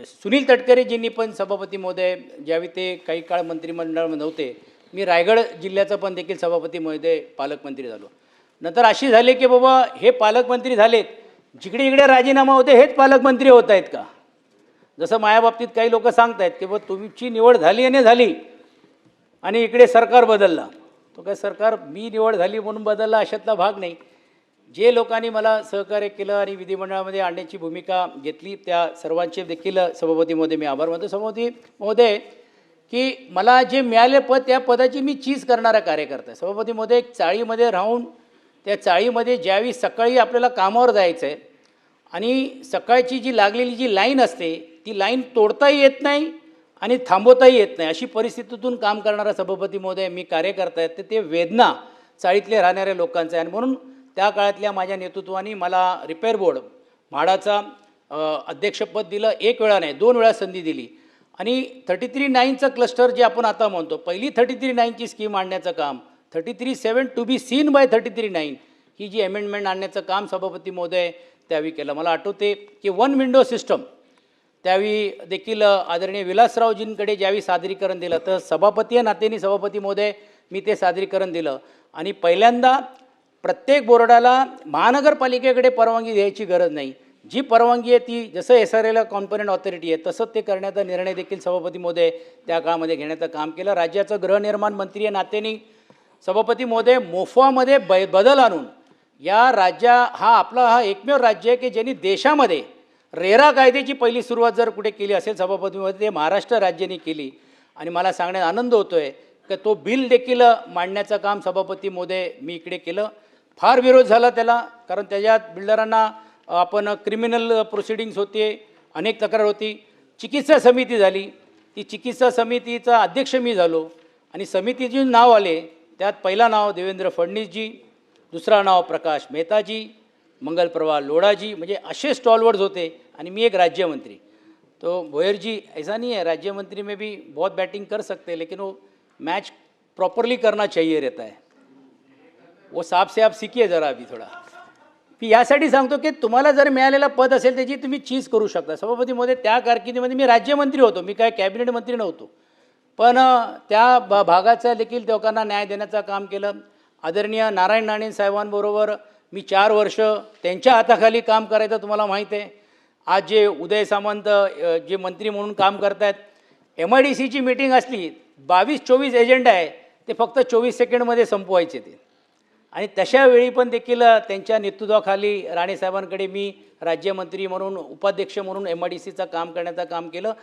A: सुनील तटकरेजींनी पण सभापती महोदय ज्यावेळी ते काही काळ मंत्रिमंडळामध्ये नव्हते, मी रायगड जिल्ह्याचा पण देखील सभापती महोदय पालकमंत्री झालो. नंतर अशी झाले की बाबा हे पालकमंत्री झालेत, जिकडे इकडे राजीनामा होते हेच पालकमंत्री होत आहेत का. जसं माझ्याबाबतीत काही लोक सांगत आहेत की बाबा तुमची निवड झाली आणि झाली आणि इकडे सरकार बदलला. तो काय सरकार मी निवड झाली म्हणून बदलला अशातला भाग नाही. जे लोकांनी मला सहकार्य केलं आणि विधिमंडळामध्ये आणण्याची भूमिका घेतली त्या सर्वांचे देखील सभापती महोदय मी आभार मानतो. सभापती महोदय की मला जे मिळाले पद त्या पदाची मी चीज करणारा कार्यकर्ता आहे. सभापती महोदय एक चाळीमध्ये राहून त्या चाळीमध्ये ज्यावेळी सकाळी आपल्याला कामावर जायचं आहे आणि सकाळची जी लागलेली जी लाईन असते ती लाईन तोडताही येत नाही आणि थांबवताही येत नाही, अशी परिस्थितीतून काम करणारा सभापती महोदय मी कार्यकर्ता आहेत. तर ते वेदना चाळीतले राहणाऱ्या लोकांचं आहे. आणि म्हणून त्या काळातल्या माझ्या नेतृत्वाने मला रिपेअर बोर्ड म्हाडाचा अध्यक्षपद दिलं. 1 वेळा नाही 2 वेळा संधी दिली. आणि 33-9चं क्लस्टर जे आपण आता म्हणतो, पहिली 33-9ची स्कीम आणण्याचं काम, 33-7 टू बी सीन बाय 33-9 ही जी अमेंडमेंट आणण्याचं काम सभापती महोदय त्यावेळी केलं. मला आठवते की 1 विंडो सिस्टम त्यावेळी देखील आदरणीय विलासरावजींकडे ज्यावेळी सादरीकरण दिलं तर सभापती नात्याने सभापती महोदय मी ते सादरीकरण दिलं. आणि पहिल्यांदा प्रत्येक बोर्डाला महानगरपालिकेकडे परवानगी द्यायची गरज नाही, जी परवानगी आहे ती जसं SRAला कॉम्पोनंट ऑथॉरिटी आहे तसंच ते करण्याचा निर्णय देखील सभापती महोदय त्या काळामध्ये घेण्याचं काम केलं. राज्याचं गृहनिर्माण मंत्री या नात्याने सभापती महोदय मोफामध्ये बदल आणून या हा एकमेव राज्य आहे की ज्यांनी देशामध्ये रेरा कायद्याची पहिली सुरुवात जर कुठे केली असेल सभापती महोदय ते महाराष्ट्र राज्याने केली. आणि मला सांगण्यात आनंद होतो आहे की तो बिल देखील मांडण्याचं काम सभापती महोदय मी इकडे केलं. फार विरोध झाला त्याला, कारण त्याच्यात बिल्डरांना आपण क्रिमिनल प्रोसिडिंग्स होते, अनेक तक्रार होती. चिकित्सा समिती झाली, ती चिकित्सा समितीचा अध्यक्ष मी झालो. आणि समितीचे नाव आले त्यात पहिला नाव देवेंद्र फडणवीसजी, दुसरा नाव प्रकाश मेहताजी, मंगलप्रभा लोढ़ाजी, म्हणजे असे स्टॉलवर्ड्स होते. आणि मी एक राज्यमंत्री. तो भोयर जी ऐसा नहीं है, राज्य मंत्री में भी बहुत बैटिंग कर सकते हैं लेकिन वो मैच प्रॉपरली करना चाहिए रहता है, वो साफ से आप सीखिए जरा अभी थोडा. मी यासाठी सांगतो की तुम्हाला जर मिळालेलं पद असेल त्याची तुम्ही चीज करू शकता. सभापती महोदय, त्या कारकिर्दीमध्ये मी राज्यमंत्री होतो, मी काय कॅबिनेट मंत्री नव्हतो, पण त्या भागाचा देखील लोकांना न्याय देण्याचं काम केलं. आदरणीय नारायण राणे साहेबांबरोबर मी 4 वर्ष त्यांच्या हाताखाली काम करायचं तुम्हाला माहीत आहे. आज जे उदय सामंत जे मंत्री म्हणून काम करतायत, MIDCची मीटिंग असली 22-24 एजेंडा आहे, ते फक्त 24 सेकंडमध्ये संपवायचे ते. आणि तशा वेळी पण देखील त्यांच्या नेतृत्वाखाली राणेसाहेबांकडे मी राज्यमंत्री म्हणून उपाध्यक्ष म्हणून MIDCचं काम करण्याचं काम केलं.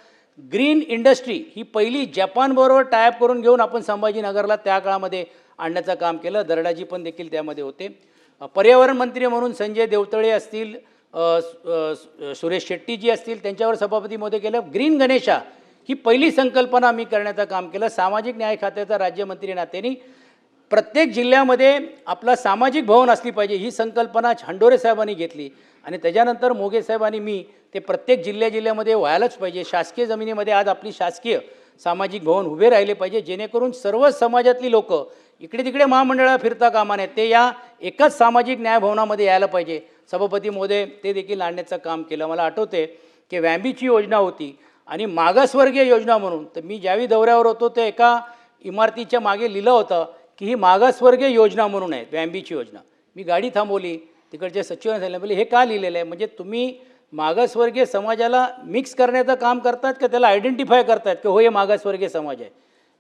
A: ग्रीन इंडस्ट्री ही पहिली जपानबरोबर टायअप करून घेऊन आपण संभाजीनगरला त्या काळामध्ये आणण्याचं काम केलं. दर्डाजी पण देखील त्यामध्ये होते. पर्यावरण मंत्री म्हणून संजय देवतळे असतील, सुरेश शेट्टीजी असतील, त्यांच्यावर सभापती महोदय केलं. ग्रीन गणेशा ही पहिली संकल्पना मी करण्याचं काम केलं. सामाजिक न्याय खात्याचा राज्यमंत्री नात्याने प्रत्येक जिल्ह्यामध्ये आपला सामाजिक भवन असली पाहिजे ही संकल्पना हंडोरे साहेबांनी घेतली आणि त्याच्यानंतर मोगे साहेबांनी मी ते प्रत्येक जिल्ह्यामध्ये व्हायलाच पाहिजे. शासकीय जमिनीमध्ये आज आपली शासकीय सामाजिक भवन उभे राहिले पाहिजे, जेणेकरून सर्व समाजातली लोक इकडे तिकडे महामंडळाला फिरता कामा नये, ते या एकाच सामाजिक न्याय भवनामध्ये यायला पाहिजे. सभापती महोदय, ते देखील आणण्याचं काम केलं. मला आठवते की वॅम्बीची योजना होती आणि मागासवर्गीय योजना म्हणून, तर मी ज्यावेळी दौऱ्यावर होतो ते एका इमारतीच्या मागे लिहिलं होतं की ही मागासवर्गीय योजना म्हणून आहे वॅम्बीची योजना. मी गाडी थांबवली, तिकडच्या सचिवांनी सांगितलं, म्हणजे हे का लिहिलेलं आहे, म्हणजे तुम्ही मागासवर्गीय समाजाला मिक्स करण्याचं काम करतात का त्याला आयडेंटिफाय करतात की हो हे मागासवर्गीय समाज आहे.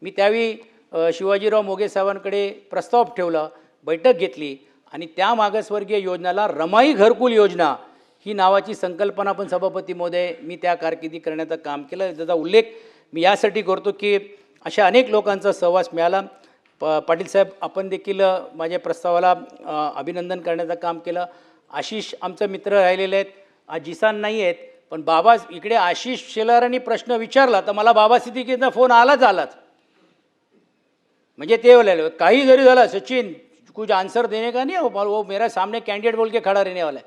A: मी त्यावेळी शिवाजीराव मोगे साहेबांकडे प्रस्ताव ठेवला, बैठक घेतली आणि त्या मागासवर्गीय योजनाला रमाई घरकुल योजना ही नावाची संकल्पना पण सभापती महोदय मी त्या कारकिर्दी करण्याचं काम केलं. त्याचा उल्लेख मी यासाठी करतो की अशा अनेक लोकांचा सहवास मिळाला. पाटील साहेब, आपण देखील माझ्या प्रस्तावाला अभिनंदन करण्याचं काम केलं. आशिष आमचे मित्र राहिलेले आहेत, आज जिसान नाही आहेत, पण बाबा इकडे आशिष शेलारांनी प्रश्न विचारला तर मला बाबा सिद्दीकीचा फोन आलाच. म्हणजे ते बोलायला काही जरी झालं, सचिन कुछ आंसर देने का नहीं है, वो मेरा सामने कैंडिडेट बोल के खड़ा रहने वाला है.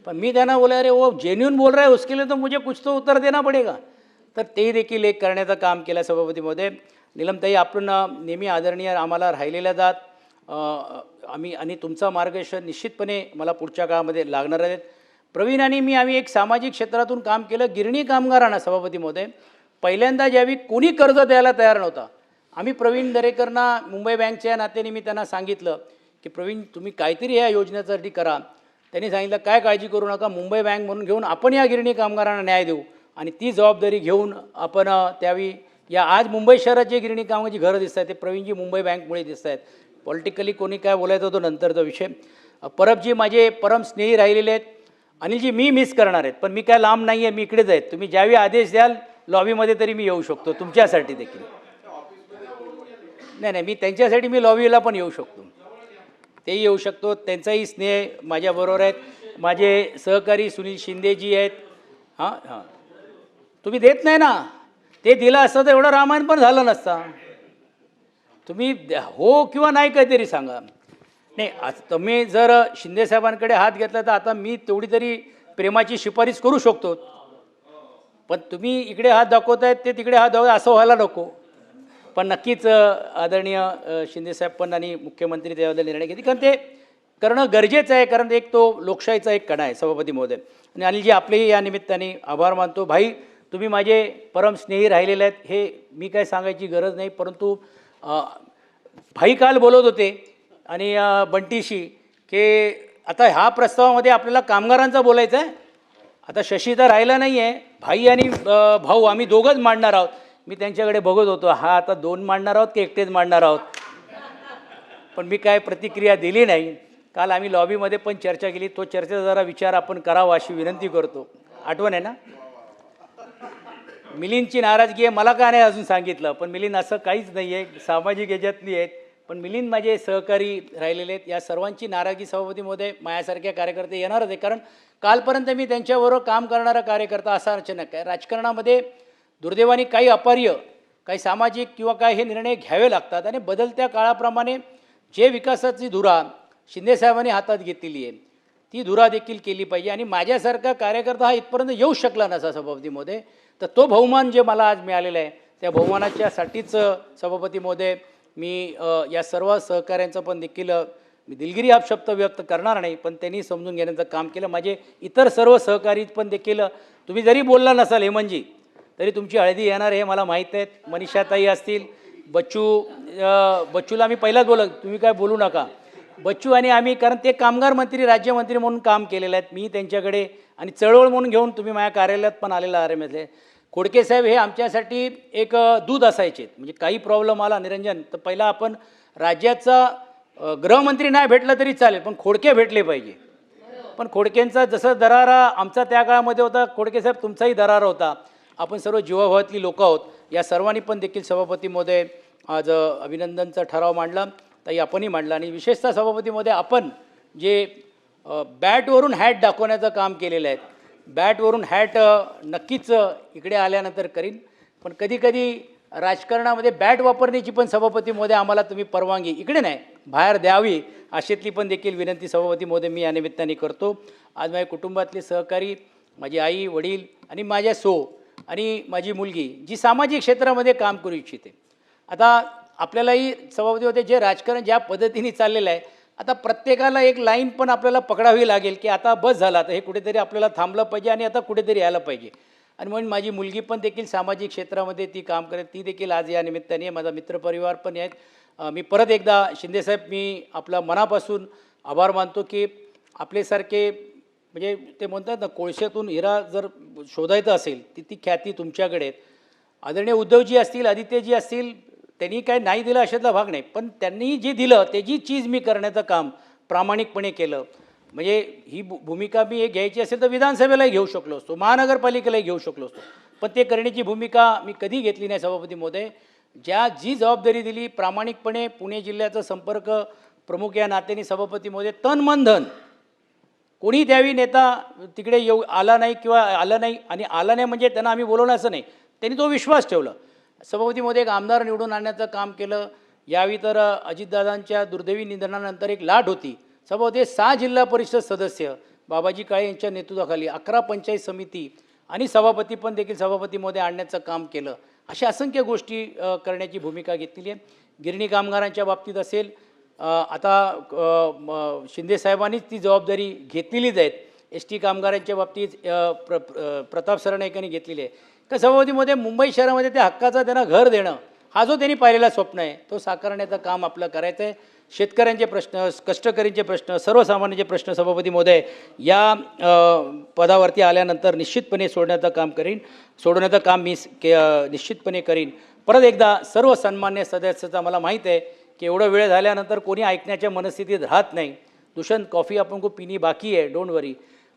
A: पण मी त्यांना बोला, अरे वो जेन्युइन बोल रहा है, उसके लिए तो मुझे कुछ तो उत्तर देना पडेगा. तर ते देखील एक करण्याचं काम केलं सभापती महोदय. नीलमताई, आपण नेहमी आदरणीय आम्हाला राहिलेल्या जात आम्ही आणि तुमचा मार्गदर्शन निश्चितपणे मला पुढच्या काळामध्ये लागणार आहेत. प्रवीण आणि मी आम्ही एक सामाजिक क्षेत्रातून काम केलं. गिरणी कामगारांना सभापती महोदय पहिल्यांदा ज्यावेळी कोणी कर्ज द्यायला तयार नव्हता, आम्ही प्रवीण दरेकरांना मुंबई बँकच्या नात्याने मी त्यांना सांगितलं की प्रवीण तुम्ही काहीतरी या योजनेसाठी करा. त्यांनी सांगितलं काय काळजी करू नका, मुंबई बँक म्हणून घेऊन आपण या गिरणी कामगारांना न्याय देऊ आणि ती जबाबदारी घेऊन आपण त्यावेळी या आज मुंबई शहरात जे गिरणी कामगारांची घरं दिसत आहेत ते प्रवीणजी मुंबई बँकमुळे दिसत आहेत. पॉलिटिकली कोणी काय बोलायचं होतं नंतरचा विषय. परबजी माझे परम स्नेही राहिलेले आहेत. अनिलजी, मी मिस करणार आहेत, पण मी काय लांब नाही आहे, मी इकडेच आहेत. तुम्ही ज्यावेळी आदेश द्याल लॉबीमध्ये तरी मी येऊ शकतो तुमच्यासाठी देखील. नाही, मी त्यांच्यासाठी मी लॉबीला पण येऊ शकतो, तेही येऊ शकतो. त्यांचाही स्नेह माझ्याबरोबर आहेत. माझे सहकारी सुनील शिंदेजी आहेत. हां, तुम्ही देत नाही ना, ते दिलं असतं तर एवढं रामायण पण झालं नसतं. तुम्ही हो किंवा नाही काहीतरी सांगा. नाही, तुम्ही जर शिंदेसाहेबांकडे हात घेतला तर आता मी तेवढी तरी प्रेमाची शिफारस करू शकतो, पण तुम्ही इकडे हात दाखवतायत ते तिकडे हात दाखवत असं व्हायला नको. पण नक्कीच आदरणीय शिंदेसाहेब पण आणि मुख्यमंत्री त्याबद्दल निर्णय घेतले, कारण ते करणं गरजेचं आहे, कारण एक तो लोकशाहीचा एक कणा आहे सभापती महोदय. आणि अनिलजी, आपलेही या निमित्ताने आभार मानतो. भाई, तुम्ही माझे परम स्नेही राहिलेले आहेत, हे मी काय सांगायची गरज नाही. परंतु भाई काल बोलत होते आणि बंटीशी की आता ह्या प्रस्तावामध्ये आपल्याला कामगारांचा बोलायचं आहे. आता शशी तर राहिला नाही आहे, भाई आणि भाऊ आम्ही दोघंच मांडणार आहोत. मी त्यांच्याकडे बघत होतो, हा आता 2 मांडणार आहोत की एकटेच मांडणार आहोत, पण मी काय प्रतिक्रिया दिली नाही. काल आम्ही लॉबीमध्ये पण चर्चा केली, तो चर्चेचा जरा विचार आपण करावा अशी विनंती करतो. आठवण आहे ना? मिलिंदची नाराजगी आहे, मला का नाही अजून सांगितलं, पण मिलिंद असं काहीच नाही आहे, सामाजिक याच्यातली आहेत. पण मिलिंद माझे सहकारी राहिलेले आहेत. या सर्वांची नाराजगी सभापती महोदय माझ्यासारख्या कार्यकर्ते येणारच आहे, कारण कालपर्यंत मी त्यांच्याबरोबर काम करणारा कार्यकर्ता असा अचानक आहे. राजकारणामध्ये दुर्दैवाने काही अपार्य, काही सामाजिक किंवा काय हे निर्णय घ्यावे लागतात आणि बदलत्या काळाप्रमाणे जे विकासाची धुरा शिंदेसाहेबांनी हातात घेतलेली आहे ती धुरा देखील केली पाहिजे. आणि माझ्यासारखा कार्यकर्ता हा इथपर्यंत येऊ शकला नसा सभापती महोदय, तर तो बहुमान जे मला आज मिळालेला आहे त्या बहुमानाच्यासाठीच सभापती महोदय मी या सर्व सहकाऱ्यांचं पण देखील मी दिलगिरी हा शब्द व्यक्त करणार नाही, पण त्यांनी समजून घेण्याचं काम केलं. माझे इतर सर्व सहकारी पण देखील, तुम्ही जरी बोलला नसाल हेमंतजी, तरी तुमची हळदी येणार हे मला माहीत आहेत. मनीषाताई असतील, बच्चूला मी पहिलाच बोलत, तुम्ही काय बोलू नका. बच्चू आणि आम्ही, कारण ते कामगार मंत्री राज्यमंत्री म्हणून काम केलेले आहेत, मी त्यांच्याकडे, आणि चळवळ म्हणून घेऊन तुम्ही माझ्या कार्यालयात पण आलेला RMSले खोडके साहेब हे आमच्यासाठी एक दूध असायचे. म्हणजे काही प्रॉब्लेम आला निरंजन, तर पहिला आपण राज्याचा गृहमंत्री नाही भेटलं तरी चालेल, पण खोडके भेटले पाहिजे. पण खोडकेंचा जसं दरारा आमचा त्या काळामध्ये होता, खोडके साहेब तुमचाही दरारा होता. आपण सर्व जीवाभावातली लोकं आहोत. या सर्वांनी पण देखील सभापती महोदय आज अभिनंदनचा ठराव मांडला, ताई आपणही मांडला. आणि विशेषतः सभापती महोदय आपण जे बॅटवरून हॅट दाखवण्याचं काम केलेलं आहे, बॅटवरून हॅट नक्कीच इकडे आल्यानंतर करीन, पण कधीकधी राजकारणामध्ये बॅट वापरण्याची पण सभापती महोदय आम्हाला तुम्ही परवानगी इकडे नाही बाहेर द्यावी, अशीतली पण देखील विनंती सभापती महोदय मी या निमित्ताने करतो. आज माझ्या कुटुंबातले सहकारी, माझी आई वडील आणि माझ्या आणि माझी मुलगी जी सामाजिक क्षेत्रामध्ये काम करू इच्छिते. आता आपल्यालाही सभापती होते, जे राजकारण ज्या पद्धतीने चाललेलं आहे, आता प्रत्येकाला एक लाईन पण आपल्याला पकडावी लागेल की आता बस झाला, आता हे कुठेतरी आपल्याला थांबलं पाहिजे आणि आता कुठेतरी यायला पाहिजे. आणि म्हणून माझी मुलगी पण देखील सामाजिक क्षेत्रामध्ये ती काम करेल, ती देखील आज या निमित्ताने, माझा मित्रपरिवार पण आहेत. मी परत एकदा शिंदेसाहेब, मी आपला मनापासून आभार मानतो की आपल्यासारखे, म्हणजे ते म्हणतात ना, कोळशातून हिरा जर शोधायचं असेल ती ख्याती तुमच्याकडे आहेत. आदरणीय उद्धवजी असतील, आदित्यजी असतील, त्यांनी काय नाही दिलं अशातला भाग नाही, पण त्यांनी जे दिलं त्याची चीज मी करण्याचं काम प्रामाणिकपणे केलं. म्हणजे ही भूमिका मी घ्यायची असेल तर विधानसभेलाही घेऊ शकलो असतो, महानगरपालिकेलाही घेऊ शकलो असतो, पण ते करण्याची भूमिका मी कधी घेतली नाही सभापती महोदय. जी जबाबदारी दिली प्रामाणिकपणे, पुणे जिल्ह्याचा संपर्क प्रमुख या नात्याने सभापती महोदय, तन मन धन, कोणी त्यावेळी नेता तिकडे आला नाही किंवा आला नाही, आणि आला नाही म्हणजे त्यांना आम्ही बोलवलं असं नाही, त्यांनी तो विश्वास ठेवला. सभापती महोदय एक आमदार निवडून आणण्याचं काम केलं. यावेळी तर अजितदादांच्या दुर्दैवी निधनानंतर एक लाट होती. सभापती 6 जिल्हा परिषद सदस्य बाबाजी काळे यांच्या नेतृत्वाखाली 11 पंचायत समिती आणि सभापती पण देखील सभापती महोदय आणण्याचं काम केलं. अशा असंख्य गोष्टी करण्याची भूमिका घेतलेली आहे. गिरणी कामगारांच्या बाबतीत असेल, आता शिंदेसाहेबांनीच ती जबाबदारी घेतलेलीच आहेत. ST कामगारांच्या बाबतीत प्रताप सरनाईकांनी घेतलेली आहे. का सभापतीमध्ये मुंबई शहरामध्ये त्या हक्काचं त्यांना घर देणं, हा जो त्यांनी पाहिलेला स्वप्न आहे तो साकारण्याचं काम आपलं करायचं आहे. शेतकऱ्यांचे प्रश्न, कष्टकरींचे प्रश्न, सर्वसामान्यांचे प्रश्न सभापती महोदय या पदावरती आल्यानंतर निश्चितपणे सोडवण्याचं काम मी निश्चितपणे करीन. परत एकदा सर्व सन्मान्य सदस्याचा, मला माहीत आहे की एवढं वेळ झाल्यानंतर कोणी ऐकण्याच्या मनस्थितीत राहत नाही. दुष्यंत कॉफी आपण को पिणी बाकी आहे, डोंट वरी.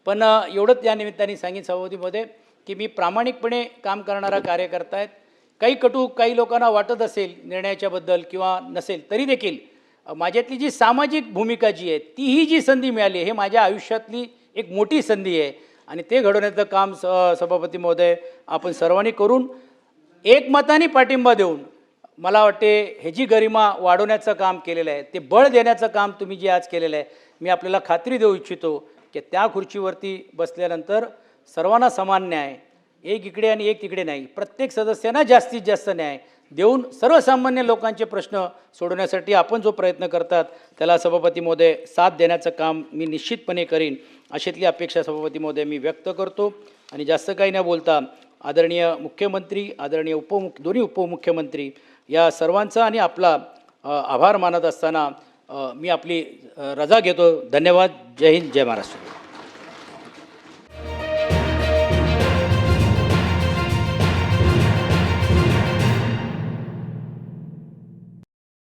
A: पण एवढंच या निमित्ताने सांगेन सभापती महोदय की मी प्रामाणिकपणे काम करणारा कार्यकर्ता आहेत. काही कटू काही लोकांना वाटत असेल निर्णयाच्याबद्दल किंवा नसेल, तरी देखील माझ्यातली जी सामाजिक भूमिका जी आहे, तीही जी संधी मिळाली हे माझ्या आयुष्यातली एक मोठी संधी आहे, आणि ते घडवण्याचं काम सभापती महोदय आपण सर्वांनी करून एकमताने पाठिंबा देऊन, मला वाटते ह्याची गरिमा वाढवण्याचं काम केलेलं आहे, ते बळ देण्याचं काम तुम्ही जे आज केलेलं आहे. मी आपल्याला खात्री देऊ इच्छितो की त्या खुर्चीवरती बसल्यानंतर सर्वांना समान न्याय, एक इकडे आणि एक तिकडे नाही, प्रत्येक सदस्यांना जास्तीत जास्त न्याय देऊन सर्वसामान्य लोकांचे प्रश्न सोडवण्यासाठी आपण जो प्रयत्न करतात त्याला सभापती महोदय साथ देण्याचं काम मी निश्चितपणे करीन, अशीतली अपेक्षा सभापती महोदय मी व्यक्त करतो. आणि जास्त काही न बोलता आदरणीय मुख्यमंत्री, आदरणीय दोन्ही उपमुख्यमंत्री या सर्वांचा आणि आपला आभार मानत असताना मी आपली रजा घेतो. धन्यवाद. जय हिंद, जय महाराष्ट्र.